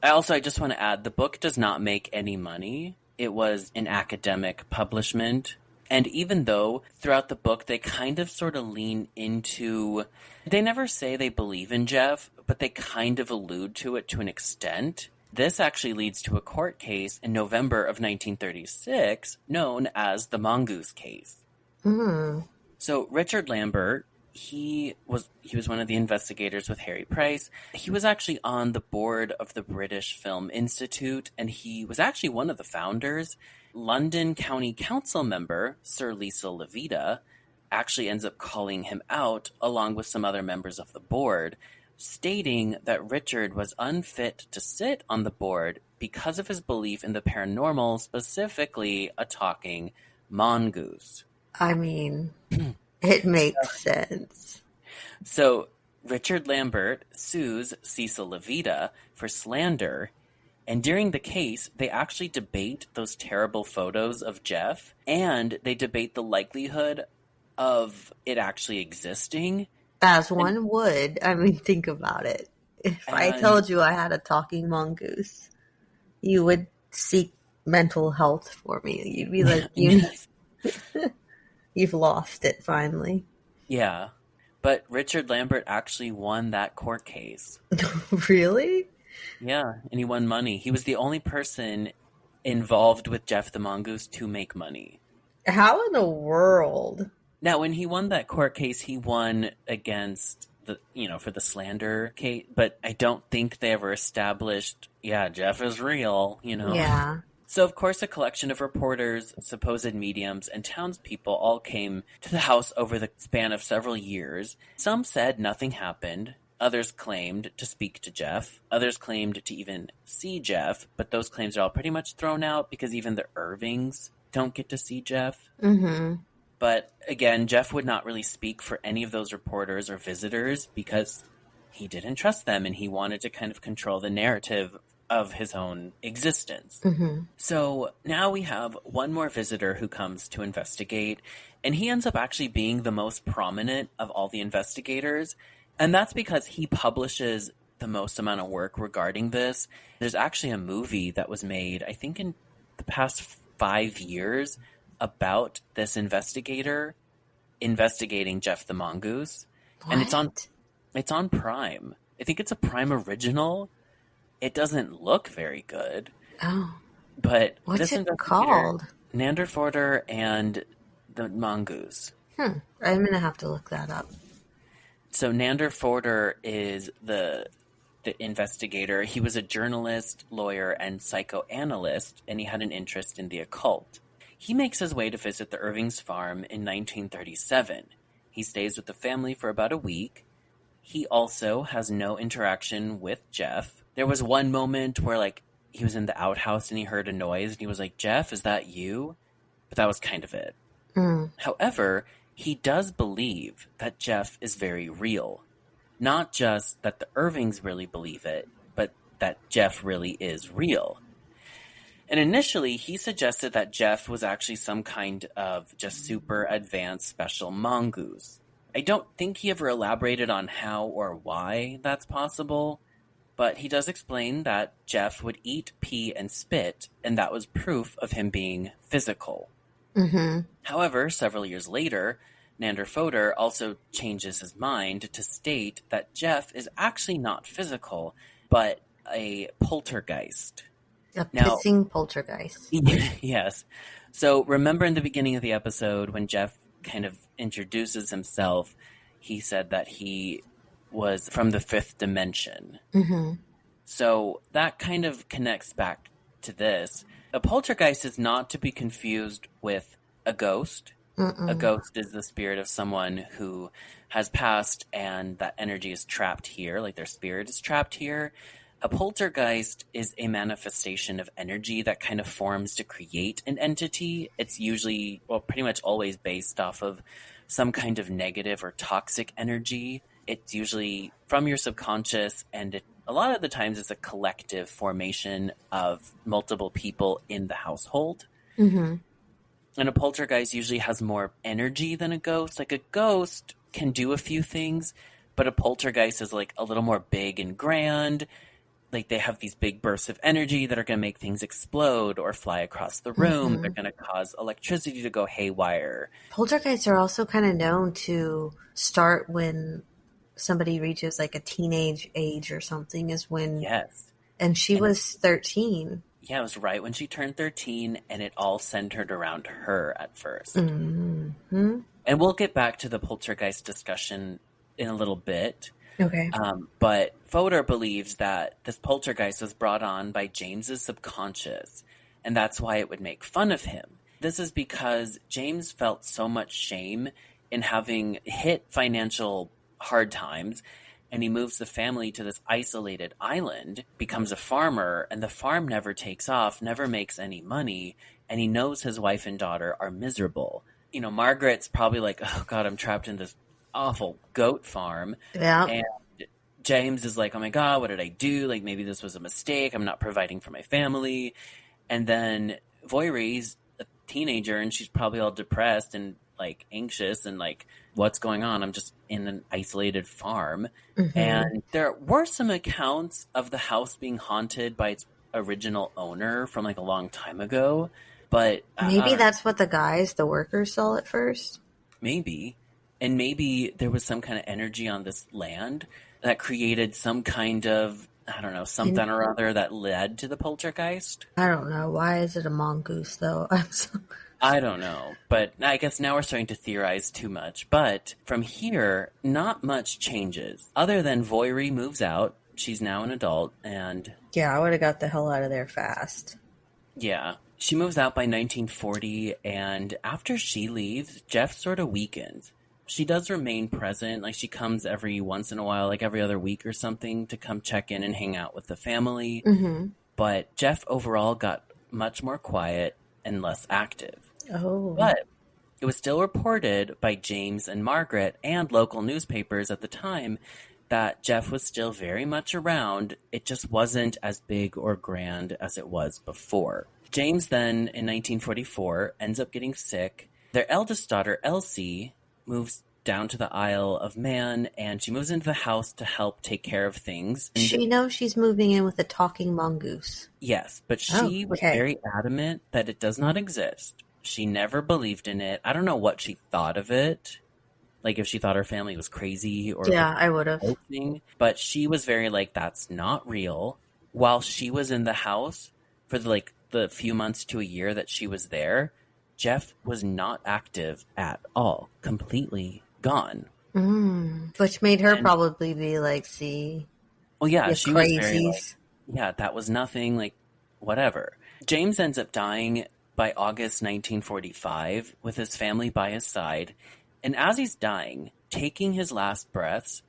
I just want to add, the book does not make any money. It was an academic publishment. And even though throughout the book they kind of sort of lean into, they never say they believe in Gef, but they kind of allude to it to an extent. This actually leads to a court case in November of 1936 known as the Mongoose case. Mm. So Richard Lambert, he was one of the investigators with Harry Price. He was actually on the board of the British Film Institute, and he was actually one of the founders. London County Council member Sir Lisa Levita actually ends up calling him out along with some other members of the board, stating that Richard was unfit to sit on the board because of his belief in the paranormal, specifically a talking mongoose. I mean, it makes sense. So Richard Lambert sues Cecil Levita for slander, and during the case, they actually debate those terrible photos of Gef, and they debate the likelihood of it actually existing. As one would. I mean, think about it. If I told you I had a talking mongoose, you would seek mental health for me. You'd be like, Yes. You've lost it finally. Yeah. But Richard Lambert actually won that court case. Really? Yeah, and he won money. He was the only person involved with Gef the Mongoose to make money. How in the world? Now, when he won that court case, he won against for the slander case, but I don't think they ever established, yeah, Gef is real, Yeah. So, of course, a collection of reporters, supposed mediums, and townspeople all came to the house over the span of several years. Some said nothing happened. Others claimed to speak to Gef. Others claimed to even see Gef, but those claims are all pretty much thrown out because even the Irvings don't get to see Gef. Mm-hmm. But again, Gef would not really speak for any of those reporters or visitors because he didn't trust them and he wanted to kind of control the narrative of his own existence. Mm-hmm. So now we have one more visitor who comes to investigate, and he ends up actually being the most prominent of all the investigators. And that's because he publishes the most amount of work regarding this. There's actually a movie that was made, I think in the past 5 years, about this investigator investigating Gef the Mongoose. What? And it's on Prime. I think it's a Prime original. It doesn't look very good. Oh. But What's this it called? Nanderforder and the Mongoose. I'm going to have to look that up. So Nanderforder is the investigator. He was a journalist, lawyer, and psychoanalyst, and he had an interest in the occult. He makes his way to visit the Irving's farm in 1937. He stays with the family for about a week. He also has no interaction with Gef. There was one moment where, he was in the outhouse and he heard a noise, and he was like, Gef, is that you? But that was kind of it. Mm. However, he does believe that Gef is very real. Not just that the Irvings really believe it, but that Gef really is real. And initially, he suggested that Gef was actually some kind of just super advanced special mongoose. I don't think he ever elaborated on how or why that's possible, but he does explain that Gef would eat, pee, and spit, and that was proof of him being physical. Mm-hmm. However, several years later, Nanderforder also changes his mind to state that Gef is actually not physical, but a poltergeist. A Now, pissing poltergeist. yes. So remember in the beginning of the episode when Jeff kind of introduces himself, he said that he was from the fifth dimension. Mm-hmm. So that kind of connects back to this. A poltergeist is not to be confused with a ghost. A Mm-mm. ghost is the spirit of someone who has passed and that energy is trapped here, like their spirit is trapped here. A poltergeist is a manifestation of energy that kind of forms to create an entity. It's usually, well, pretty much always based off of some kind of negative or toxic energy. It's usually from your subconscious, and a lot of the times it's a collective formation of multiple people in the household. Mm-hmm. And a poltergeist usually has more energy than a ghost. Like a ghost can do a few things, but a poltergeist is like a little more big and grand. Like they have these big bursts of energy that are going to make things explode or fly across the room. Mm-hmm. They're going to cause electricity to go haywire. Poltergeists are also kind of known to start when somebody reaches like a teenage age or something, is when, Yes. and she And was 13. yeah, it was right when she turned 13, and it all centered around her at first. Mm-hmm. And we'll get back to the poltergeist discussion in a little bit. Okay. But Fodor believes that this poltergeist was brought on by James's subconscious, and that's why it would make fun of him. This is because James felt so much shame in having hit financial hard times, and he moves the family to this isolated island, becomes a farmer, and the farm never takes off, never makes any money, and he knows his wife and daughter are miserable. You know, Margaret's probably like, oh God, I'm trapped in this awful goat farm. Yeah. And James is like, oh my God, what did I do? Like, maybe this was a mistake. I'm not providing for my family. And then Voiry's a teenager and she's probably all depressed and like anxious and like, what's going on? I'm just in an isolated farm. Mm-hmm. And there were some accounts of the house being haunted by its original owner from like a long time ago. But Maybe I that's what the workers saw at first. maybe. And maybe there was some kind of energy on this land that created some kind of, I don't know, something or other that led to the poltergeist. I don't know. Why is it a mongoose, though? I don't know. But I guess now we're starting to theorize too much. But from here, not much changes. Other than Voiry moves out. She's now an adult. And Yeah, I would have got the hell out of there fast. yeah, she moves out by 1940. And after she leaves, Jeff sort of weakens. She does remain present. Like she comes every once in a while, like every other week or something, to come check in and hang out with the family. Mm-hmm. But Jeff overall got much more quiet and less active. Oh. But it was still reported by James and Margaret and local newspapers at the time that Jeff was still very much around. It just wasn't as big or grand as it was before. James then, in 1944, ends up getting sick. Their eldest daughter, Elsie, moves down to the Isle of Man, and she moves into the house to help take care of things. And She knows she's moving in with a talking mongoose. yes, but she was okay. very adamant that it does not exist. She never believed in it. I don't know what she thought of it. Like if she thought her family was crazy or Yeah, I would have. hoaxing. But she was very like, that's not real. While she was in the house for the few months to a year that she was there, Jeff was not active at all. Completely gone. Which made her And probably be like, see, well, yeah, you she was very like, crazies. yeah, that was nothing, like, whatever. James ends up dying by August 1945 with his family by his side. And as he's dying, taking his last breaths,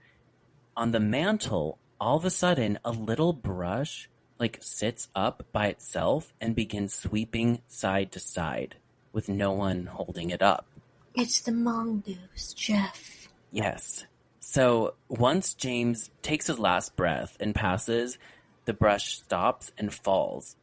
on the mantle, all of a sudden, a little brush, like, sits up by itself and begins sweeping side to side with no one holding it up. It's the mongoose, Jeff. Yes. So once James takes his last breath and passes, the brush stops and falls.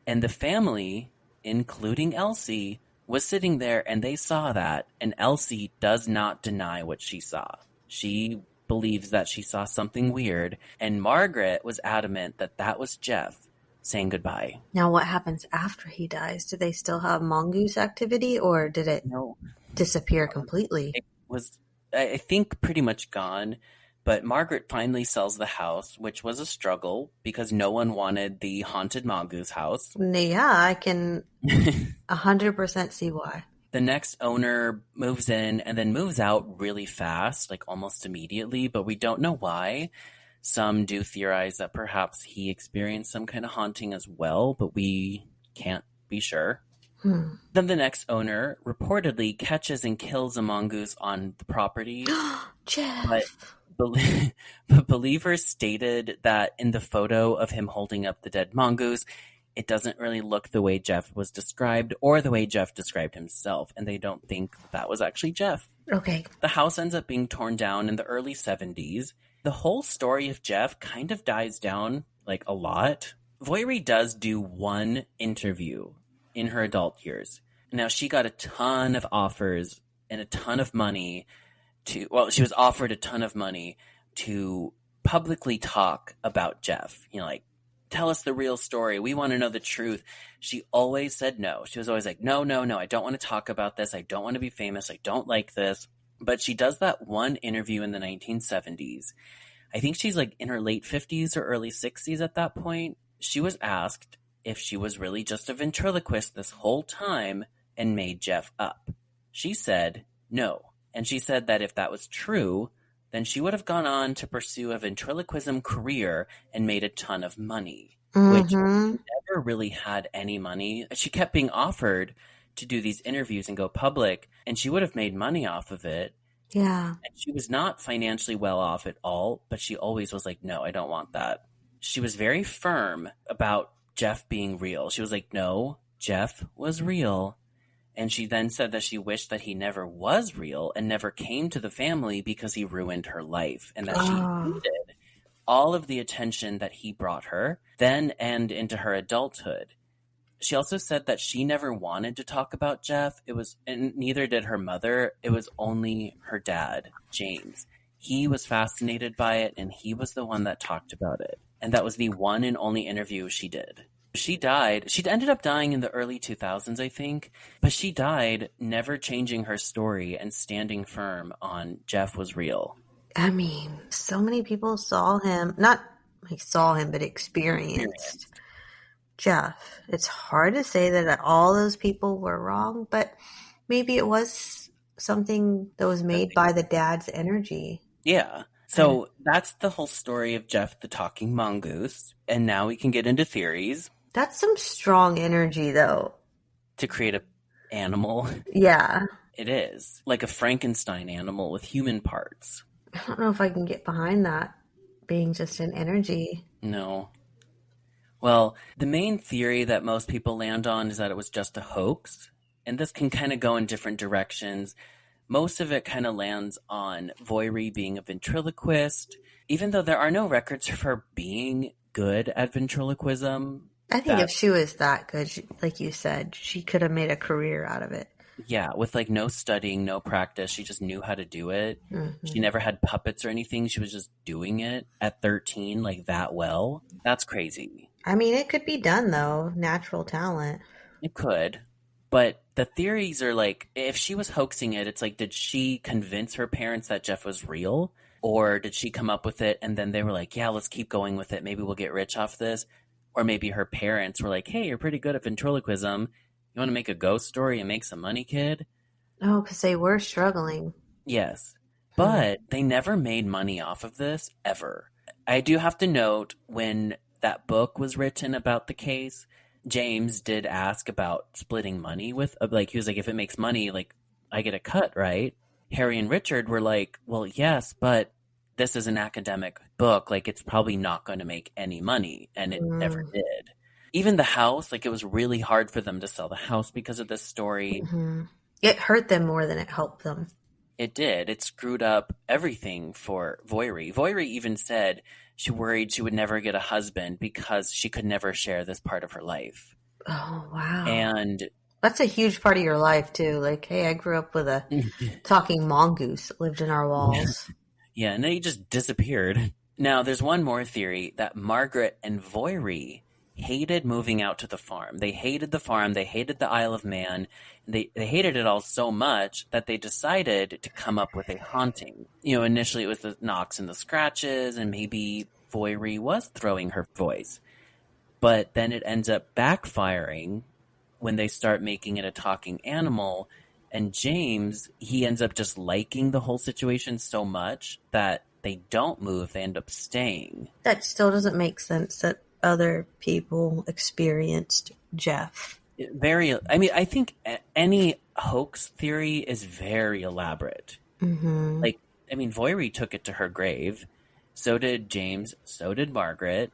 And the family, including Elsie, was sitting there and they saw that. And Elsie does not deny what she saw. She believes that she saw something weird. And Margaret was adamant that that was Jeff saying goodbye. Now, what happens after he dies? Do they still have mongoose activity, or did it No, disappear completely? it was, I think, pretty much gone. But Margaret finally sells the house, which was a struggle because no one wanted the haunted mongoose house. Yeah, I can 100% see why. The next owner moves in and then moves out really fast, like almost immediately, but we don't know why. Some do theorize that perhaps he experienced some kind of haunting as well, but we can't be sure. Then the next owner reportedly catches and kills a mongoose on the property. Gef. But believers stated that in the photo of him holding up the dead mongoose, it doesn't really look the way Gef was described or the way Gef described himself, and they don't think that was actually Gef. Okay. The house ends up being torn down in the early 70s. The whole story of Gef kind of dies down, like, a lot. Voiri does do one interview in her adult years. Now, she got a ton of offers and a ton of money she was offered a ton of money to publicly talk about Gef. You know, like, tell us the real story. We want to know the truth. She always said no. She was always like, no, I don't want to talk about this. I don't want to be famous. I don't like this. But she does that one interview in the 1970s. I think she's like in her late 50s or early 60s at that point. She was asked if she was really just a ventriloquist this whole time and made Gef up. She said no. And she said that if that was true, then she would have gone on to pursue a ventriloquism career and made a ton of money, which never really had any money. She kept being offered to do these interviews and go public, and she would have made money off of it. Yeah. And she was not financially well off at all, but she always was like, no, I don't want that. She was very firm about Gef being real. She was like, no, Gef was real. And she then said that she wished that he never was real and never came to the family because he ruined her life, and that she hated all of the attention that he brought her then and into her adulthood. She also said that she never wanted to talk about Gef. And neither did her mother. It was only her dad, James. He was fascinated by it, and he was the one that talked about it. And that was the one and only interview she did. She died. She ended up dying in the early 2000s, I think. But she died never changing her story and standing firm on Gef was real. I mean, so many people saw him. Not like saw him, but experienced Gef. It's hard to say that all those people were wrong, but maybe it was something that was made by the dad's energy. Yeah. So that's the whole story of Gef the Talking Mongoose. And now we can get into theories. That's some strong energy, though. To create an animal. Yeah. It is. Like a Frankenstein animal with human parts. I don't know if I can get behind that being just an energy. No. Well, the main theory that most people land on is that it was just a hoax. And this can kind of go in different directions. Most of it kind of lands on Voiri being a ventriloquist. Even though there are no records of her being good at ventriloquism. I think if she was that good, like you said, she could have made a career out of it. Yeah, with like no studying, no practice. She just knew how to do it. Mm-hmm. She never had puppets or anything. She was just doing it at 13, like that well. That's crazy. I mean, it could be done, though. Natural talent. It could. But the theories are like, if she was hoaxing it, it's like, did she convince her parents that Gef was real? Or did she come up with it and then they were like, yeah, let's keep going with it. Maybe we'll get rich off this. Or maybe her parents were like, hey, you're pretty good at ventriloquism. You want to make a ghost story and make some money, kid? Oh, because they were struggling. Yes. But they never made money off of this, ever. I do have to note, when that book was written about the case, James did ask about splitting money with, like, he was like, if it makes money, like, I get a cut, right? Harry and Richard were like, well, yes, but this is an academic book. Like, it's probably not going to make any money. And it never did. Even the house, like, it was really hard for them to sell the house because of this story. Mm-hmm. It hurt them more than it helped them. It did. It screwed up everything for Voiri. Voiri even said she worried she would never get a husband because she could never share this part of her life. Oh, wow. And that's a huge part of your life, too. Like, hey, I grew up with a talking mongoose that lived in our walls. Yeah, and then he just disappeared. Now, there's one more theory that Margaret and Voiri hated moving out to the farm. They hated the farm. They hated the Isle of Man. They hated it all so much that they decided to come up with a haunting. Initially it was the knocks and the scratches, and maybe Voiri was throwing her voice. But then it ends up backfiring when they start making it a talking animal. And James, he ends up just liking the whole situation so much that they don't move, they end up staying. That still doesn't make sense that other people experienced Gef. I think any hoax theory is very elaborate. Mm-hmm. Voiri took it to her grave. So did James. So did Margaret.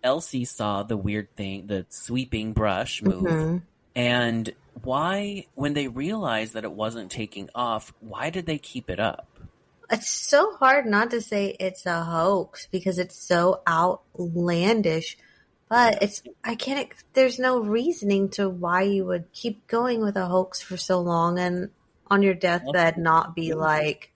Elsie saw the weird thing, the sweeping brush move. Mm-hmm. And why, when they realized that it wasn't taking off, why did they keep it up? It's so hard not to say it's a hoax because it's so outlandish. But there's no reasoning to why you would keep going with a hoax for so long and on your deathbed not be like,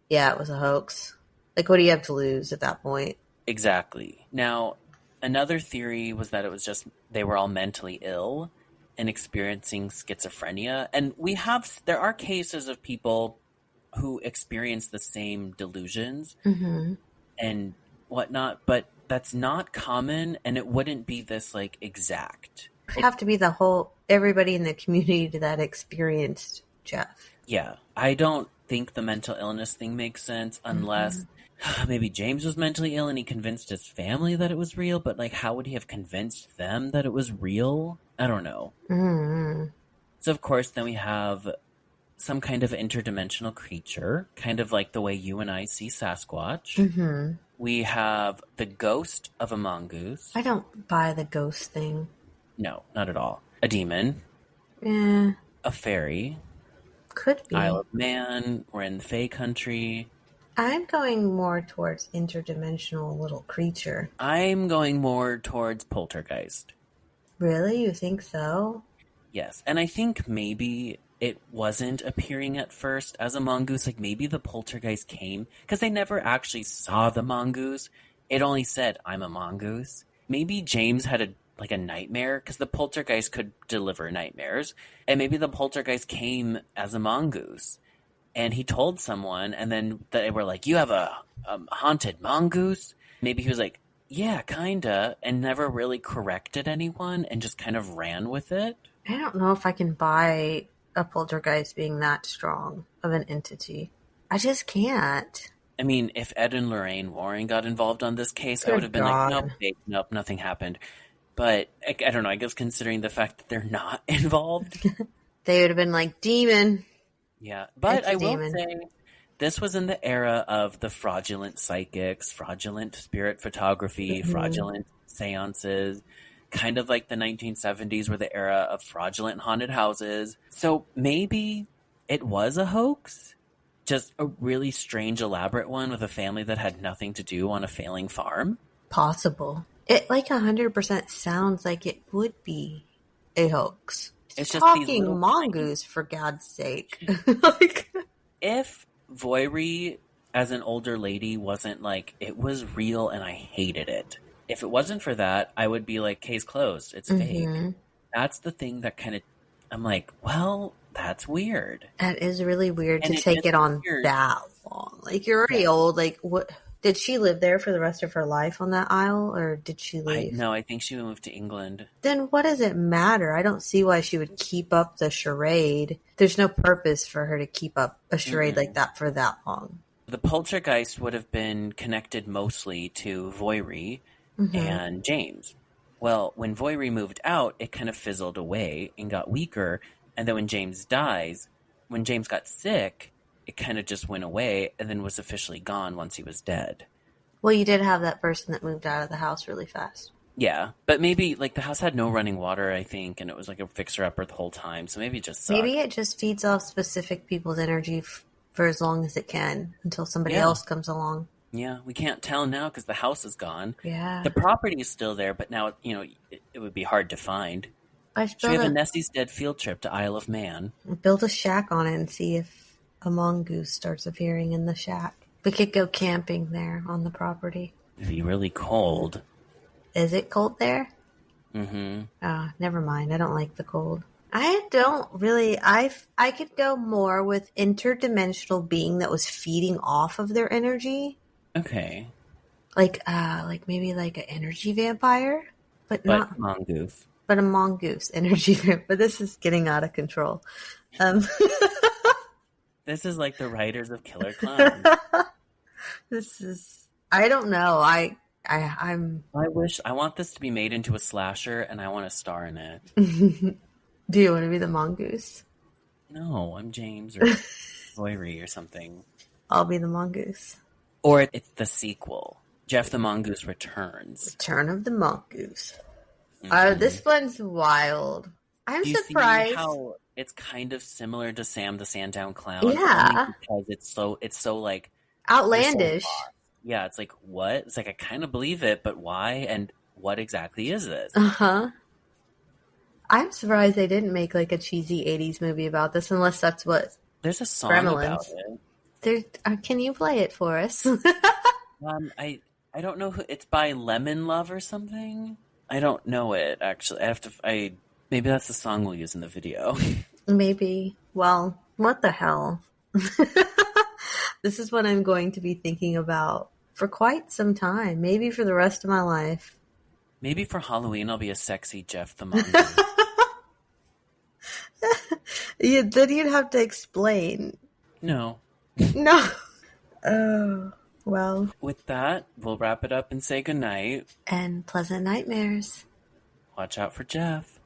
yeah, it was a hoax. Like, what do you have to lose at that point? Exactly. Now, another theory was that it was just they were all mentally ill and experiencing schizophrenia. And there are cases of people who experience the same delusions and whatnot, but that's not common, and it wouldn't be this like exact. It'd have to be everybody in the community that experienced Gef. Yeah, I don't think the mental illness thing makes sense unless maybe James was mentally ill and he convinced his family that it was real, but like how would he have convinced them that it was real? I don't know. So of course then we have some kind of interdimensional creature, kind of like the way you and I see Sasquatch. We have the ghost of a mongoose. I don't buy the ghost thing. No, not at all. A demon. Yeah. A fairy. Could be. Isle of Man. We're in the Fae country. I'm going more towards interdimensional little creature. I'm going more towards poltergeist. Really? You think so? Yes. And I think maybe it wasn't appearing at first as a mongoose. Like maybe the poltergeist came because they never actually saw the mongoose. It only said, I'm a mongoose. Maybe James had a nightmare because the poltergeist could deliver nightmares. And maybe the poltergeist came as a mongoose and he told someone, and then they were like, you have a haunted mongoose? Maybe he was like, yeah, kinda, and never really corrected anyone and just kind of ran with it. I don't know if I can buy a poltergeist being that strong of an entity. I just can't. I mean, if Ed and Lorraine Warren got involved on this case, I would have been like, nope, nothing happened. But I don't know, I guess considering the fact that they're not involved. They would have been like, demon. Yeah, but I will say, this was in the era of the fraudulent psychics, fraudulent spirit photography, fraudulent seances. Kind of like the 1970s were the era of fraudulent haunted houses. So maybe it was a hoax, just a really strange, elaborate one with a family that had nothing to do on a failing farm. Possible. It 100% sounds like it would be a hoax. It's just talking mongoose, for God's sake. If Voiri, as an older lady, wasn't like, it was real and I hated it. If it wasn't for that, I would be like, case closed. It's fake. That's the thing that kind of, I'm like, well, that's weird. That is really weird to take it on that long. Like, you're already old. Like, what? Did she live there for the rest of her life on that isle, or did she leave? No, I think she moved to England. Then what does it matter? I don't see why she would keep up the charade. There's no purpose for her to keep up a charade like that for that long. The poltergeist would have been connected mostly to Voiri and James. Well, when Voiri moved out, it kind of fizzled away and got weaker. And then when James got sick, it kind of just went away and then was officially gone once he was dead. Well, you did have that person that moved out of the house really fast. Yeah, but maybe the house had no running water, I think, and it was like a fixer-upper the whole time. So maybe it just sucked. Maybe it just feeds off specific people's energy for as long as it can until somebody else comes along. Yeah, we can't tell now because the house is gone. Yeah. The property is still there, but now, it would be hard to find. So we have a Nessie's Dead field trip to Isle of Man. Build a shack on it and see if a mongoose starts appearing in the shack. We could go camping there on the property. It'd be really cold. Is it cold there? Mm-hmm. Never mind. I don't like the cold. I don't really. I could go more with interdimensional being that was feeding off of their energy, Okay. like maybe like an energy vampire, but But not. mongoose. But a mongoose energy vampire. But this is getting out of control. Um, This is like the writers of Killer Clowns. this is. I don't know. I'm. I want this to be made into a slasher and I want to star in it. Do you want to be the mongoose? No, I'm James or Rory or something. I'll be the mongoose. Or it's the sequel. Gef the Mongoose Returns. Return of the mongoose. Mm-hmm. This one's wild. I'm Do you see surprised. how it's kind of similar to Sam the Sandown Clown? Yeah. Only because it's so like Outlandish. So yeah, it's like what? It's like I kind of believe it, but why? And what exactly is this? Uh-huh. I'm surprised they didn't make like a cheesy 80s movie about this, unless that's what There's a song Gremlins. about it. Can you play it for us? I don't know who it's by. Lemon Love or something. I don't know it actually. Maybe that's the song we'll use in the video. Maybe. Well, what the hell? This is what I'm going to be thinking about for quite some time. Maybe for the rest of my life. Maybe for Halloween I'll be a sexy Gef the Mongoose. Yeah, then you'd have to explain. No. No. Oh, well. With that, we'll wrap it up and say goodnight. And pleasant nightmares. Watch out for Gef.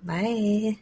Bye.